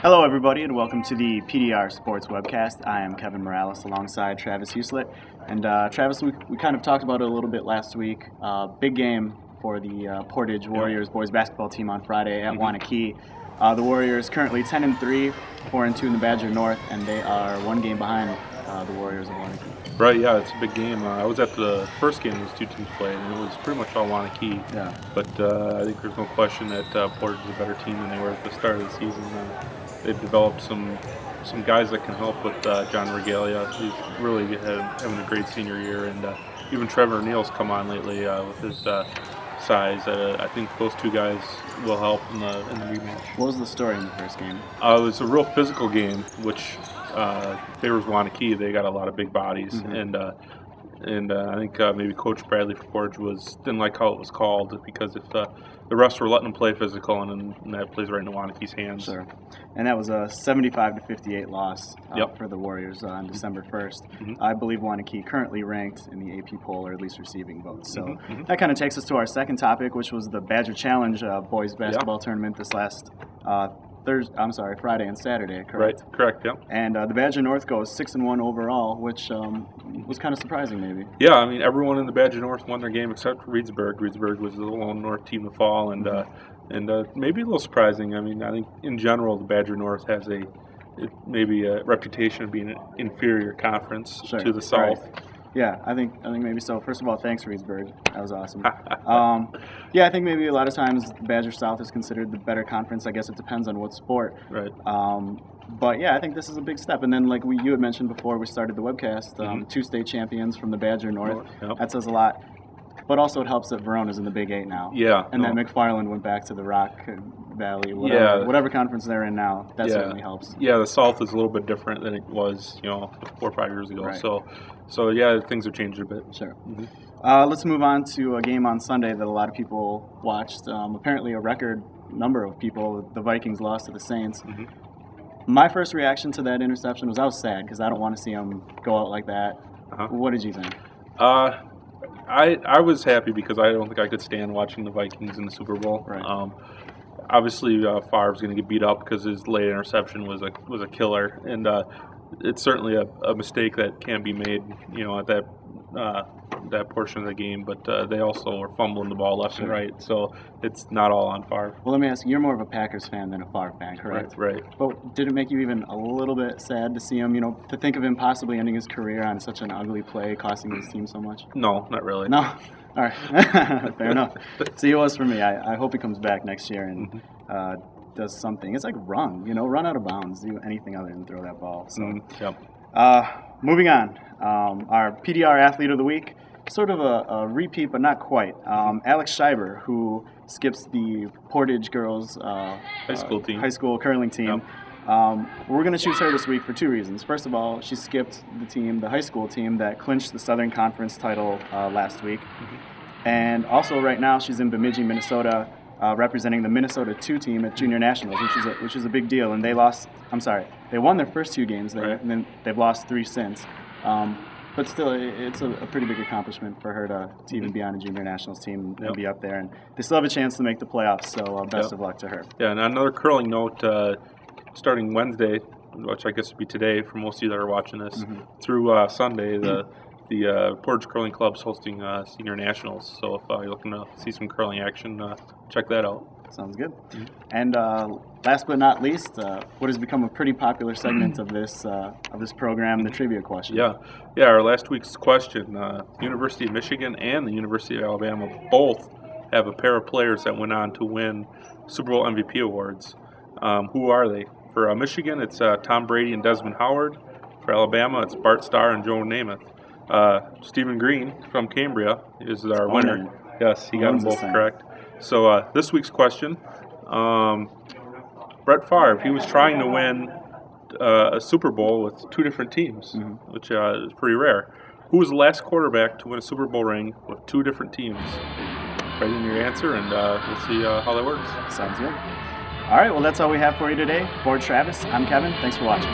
Hello, everybody, and welcome to the PDR Sports Webcast. I am Kevin Morales alongside Travis Huslet. And Travis, we kind of talked about it a little bit last week. Big game for the Portage Warriors boys basketball team on Friday at Waunakee. The Warriors currently 10-3, 4-2 in the Badger North, and they are one game behind the Warriors of Waunakee. Right, yeah, it's a big game. I was at the first game those two teams played, and it was pretty much all Waunakee. Yeah. But I think there's no question that Portage is a better team than they were at the start of the season. They've developed some guys that can help with John Regalia. He's really having a great senior year, and even Trevor Neal's come on lately with his size. I think those two guys will help in the rematch. What was the story in the first game? It was a real physical game, which favors Waunakee. They got a lot of big bodies, and I think maybe Coach Bradley for Portage didn't like how it was called, because if the refs were letting them play physical, and that plays right into Waunakee's hands. Sure. And that was a 75-58 loss for the Warriors on December 1st. I believe Waunakee currently ranked in the AP poll, or at least receiving votes. So that kind of takes us to our second topic, which was the Badger Challenge boys basketball tournament this last Friday and Saturday, correct? Right, correct, yeah. And the Badger North goes 6-1 overall, which was kind of surprising, maybe. Yeah, I mean, everyone in the Badger North won their game except for Reedsburg. Reedsburg was the lone North team to fall, and maybe a little surprising. I mean, I think in general the Badger North has maybe a reputation of being an inferior conference to the South. Right. Yeah, I think maybe so. First of all, thanks, Reedsburg. That was awesome. I think maybe a lot of times Badger South is considered the better conference. I guess it depends on what sport. Right. But yeah, I think this is a big step. And then, like you had mentioned before we started the webcast, 2 state champions from the Badger North. That says a lot. But also it helps that Verona's in the Big 8 now. Yeah. And that McFarland went back to the Rock Valley, whatever conference they're in now. That certainly helps. Yeah, the South is a little bit different than it was, 4 or 5 years ago. Right. So yeah, things have changed a bit. Sure. Let's move on to a game on Sunday that a lot of people watched. Apparently a record number of people. The Vikings lost to the Saints. My first reaction to that interception was I was sad, because I don't want to see them go out like that. What did you think? I was happy, because I don't think I could stand watching the Vikings in the Super Bowl. Right. Obviously, Favre's going to get beat up because his late interception was a killer, and it's certainly a mistake that can't be made, at that portion of the game. But they also were fumbling the ball left and right, so it's not all on Favre. Well, let me ask you, you're more of a Packers fan than a Favre fan, correct? Right. But did it make you even a little bit sad to see him, to think of him possibly ending his career on such an ugly play, costing his team so much? No, not really. No? All right. Fair enough. See, it was for me. I hope he comes back next year and does something. It's like run out of bounds, do anything other than throw that ball. So, moving on. Our PDR Athlete of the Week, sort of a repeat, but not quite. Alex Schreiber, who skips the Portage girls high school curling team. We're going to choose her this week for 2 reasons. First of all, she skipped the high school team that clinched the Southern Conference title last week. And also right now she's in Bemidji, Minnesota, representing the Minnesota 2 team at Junior Nationals, which is a big deal. And they won their first 2 games there, and then they've lost 3 since. But still, it's a pretty big accomplishment for her to even be on a Junior Nationals team and be up there. And they still have a chance to make the playoffs, so best of luck to her. Yeah, and another curling note, starting Wednesday, which I guess would be today for most of you that are watching this, through Sunday, the Portage Curling Club's hosting Senior Nationals. So if you're looking to see some curling action, check that out. Sounds good. And last but not least, what has become a pretty popular segment of this program, the trivia question. Yeah. Our last week's question: the University of Michigan and the University of Alabama both have a pair of players that went on to win Super Bowl MVP awards. Who are they? For Michigan, it's Tom Brady and Desmond Howard. For Alabama, it's Bart Starr and Joe Namath. Stephen Green from Cambria is our winner. Yes, he got them both correct. So this week's question, Brett Favre, he was trying to win a Super Bowl with 2 different teams, which is pretty rare. Who was the last quarterback to win a Super Bowl ring with 2 different teams? Write in your answer, and we'll see how that works. Sounds good. All right, well, that's all we have for you today. For Travis, I'm Kevin. Thanks for watching.